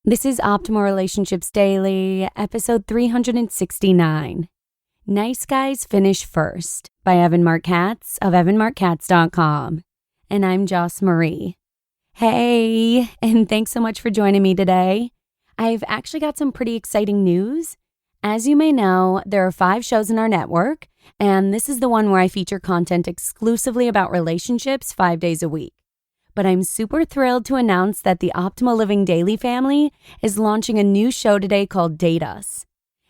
This is Optimal Relationships Daily, episode 369. Nice Guys Finish First by Evan Marc Katz of and&nbsp. And I'm Joss Marie. Hey, and thanks so much for joining me today. I've actually got some pretty exciting news. As you may know, there are 5 shows in our network, and this is the one where I feature content exclusively about relationships 5 days a week. But I'm super thrilled to announce that the Optimal Living Daily family is launching a new show today called Date Us.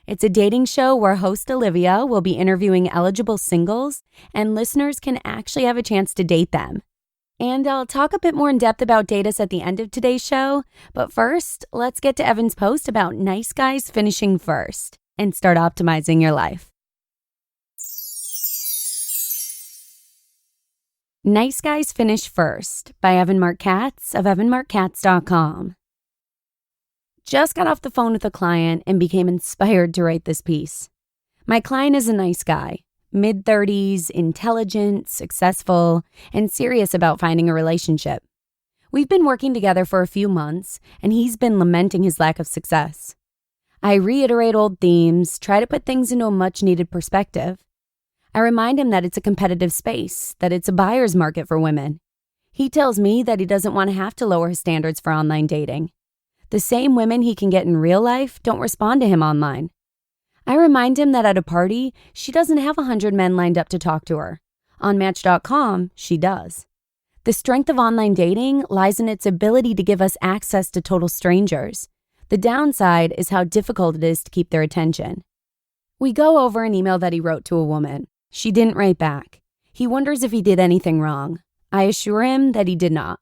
It's a dating show where host Olivia will be interviewing eligible singles, and listeners can actually have a chance to date them. And I'll talk a bit more in depth about Date Us at the end of today's show, but first, let's get to Evan's post about nice guys finishing first and start optimizing your life. Nice Guys Finish First by Evan Marc Katz of and&nbsp. Just got off the phone with a client and became inspired to write this piece. My client is a nice guy, mid-30s, intelligent, successful, and serious about finding a relationship. We've been working together for a few months, and he's been lamenting his lack of success. I reiterate old themes, try to put things into a much-needed perspective. I remind him that it's a competitive space, that it's a buyer's market for women. He tells me that he doesn't want to have to lower his standards for online dating. The same women he can get in real life don't respond to him online. I remind him that at a party, she doesn't have 100 men lined up to talk to her. On Match.com, she does. The strength of online dating lies in its ability to give us access to total strangers. The downside is how difficult it is to keep their attention. We go over an email that he wrote to a woman. She didn't write back. He wonders if he did anything wrong. I assure him that he did not.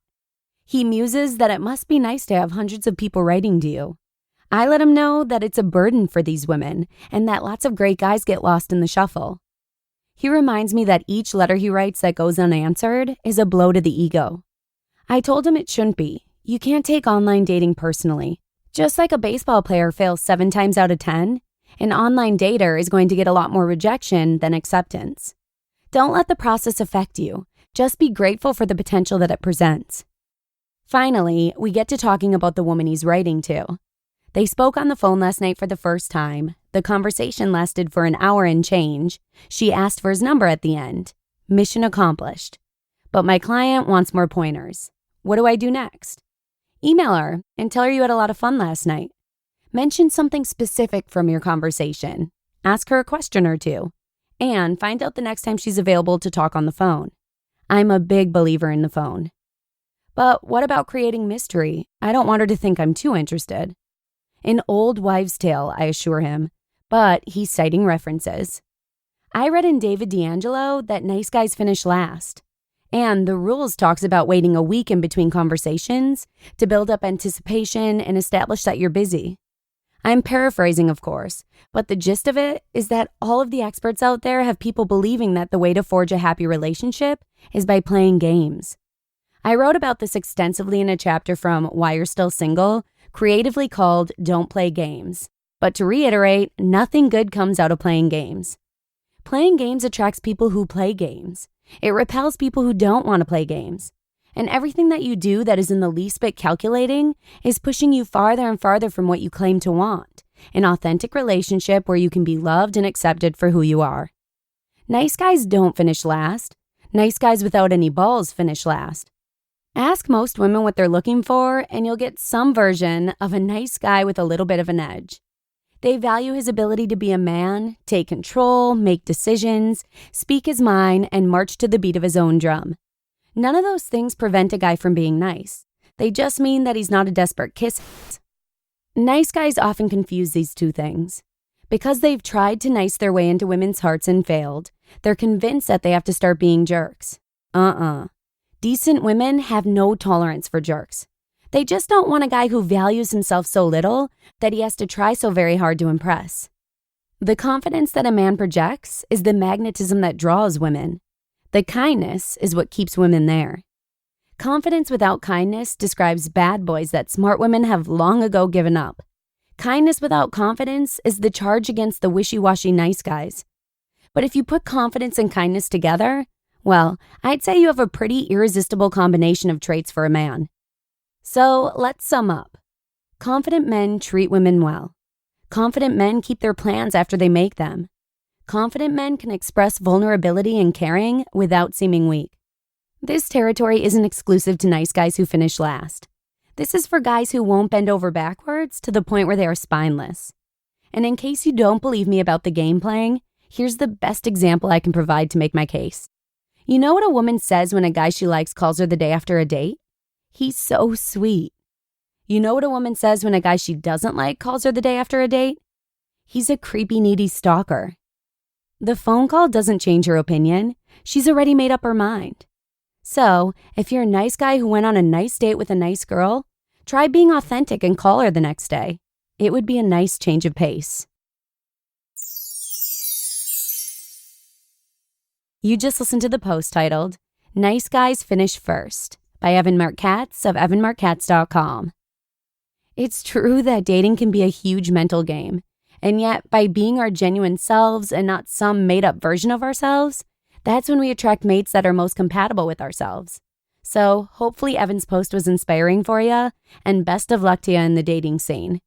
He muses that it must be nice to have hundreds of people writing to you. I let him know that it's a burden for these women and that lots of great guys get lost in the shuffle. He reminds me that each letter he writes that goes unanswered is a blow to the ego. I told him it shouldn't be. You can't take online dating personally. Just like a baseball player fails 7 times out of 10, an online dater is going to get a lot more rejection than acceptance. Don't let the process affect you. Just be grateful for the potential that it presents. Finally, we get to talking about the woman he's writing to. They spoke on the phone last night for the first time. The conversation lasted for an hour and change. She asked for his number at the end. Mission accomplished. But my client wants more pointers. What do I do next? Email her and tell her you had a lot of fun last night. Mention something specific from your conversation. Ask her a question or two. And find out the next time she's available to talk on the phone. I'm a big believer in the phone. But what about creating mystery? I don't want her to think I'm too interested. An old wives' tale, I assure him. But he's citing references. I read in David D'Angelo that nice guys finish last. And the rules talks about waiting a week in between conversations to build up anticipation and establish that you're busy. I'm paraphrasing, of course, but the gist of it is that all of the experts out there have people believing that the way to forge a happy relationship is by playing games. I wrote about this extensively in a chapter from Why You're Still Single, creatively called Don't Play Games. But to reiterate, nothing good comes out of playing games. Playing games attracts people who play games. It repels people who don't want to play games. And everything that you do that is in the least bit calculating is pushing you farther and farther from what you claim to want, an authentic relationship where you can be loved and accepted for who you are. Nice guys don't finish last. Nice guys without any balls finish last. Ask most women what they're looking for, and you'll get some version of a nice guy with a little bit of an edge. They value his ability to be a man, take control, make decisions, speak his mind, and march to the beat of his own drum. None of those things prevent a guy from being nice. They just mean that he's not a desperate kiss. Nice guys often confuse these two things. Because they've tried to nice their way into women's hearts and failed, they're convinced that they have to start being jerks. Decent women have no tolerance for jerks. They just don't want a guy who values himself so little that he has to try so very hard to impress. The confidence that a man projects is the magnetism that draws women. The kindness is what keeps women there. Confidence without kindness describes bad boys that smart women have long ago given up. Kindness without confidence is the charge against the wishy-washy nice guys. But if you put confidence and kindness together, well, I'd say you have a pretty irresistible combination of traits for a man. So let's sum up. Confident men treat women well. Confident men keep their plans after they make them. Confident men can express vulnerability and caring without seeming weak. This territory isn't exclusive to nice guys who finish last. This is for guys who won't bend over backwards to the point where they are spineless. And in case you don't believe me about the game playing, here's the best example I can provide to make my case. You know what a woman says when a guy she likes calls her the day after a date? He's so sweet. You know what a woman says when a guy she doesn't like calls her the day after a date? He's a creepy, needy stalker. The phone call doesn't change her opinion. She's already made up her mind. So, if you're a nice guy who went on a nice date with a nice girl, try being authentic and call her the next day. It would be a nice change of pace. You just listened to the post titled, Nice Guys Finish First by Evan Marc Katz of and&nbsp. It's true that dating can be a huge mental game, and yet by being our genuine selves and not some made-up version of ourselves, that's when we attract mates that are most compatible with ourselves. So hopefully Evan's post was inspiring for you, and best of luck to you in the dating scene.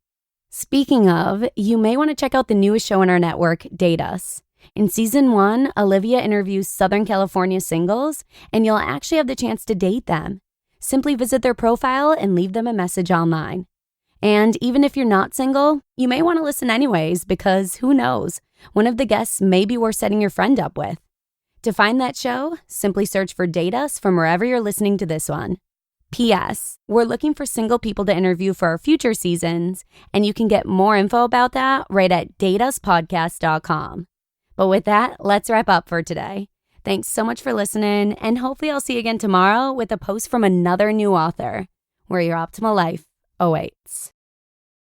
Speaking of, you may want to check out the newest show on our network, Date Us. In Season 1, Olivia interviews Southern California singles, and you'll actually have the chance to date them. Simply visit their profile and leave them a message online. And even if you're not single, you may want to listen anyways because who knows, one of the guests may be worth setting your friend up with. To find that show, simply search for Date Us from wherever you're listening to this one. P.S. We're looking for single people to interview for our future seasons, and you can get more info about that right at dateuspodcast.com. But with that, let's wrap up for today. Thanks so much for listening, and hopefully I'll see you again tomorrow with a post from another new author, where your optimal life awaits.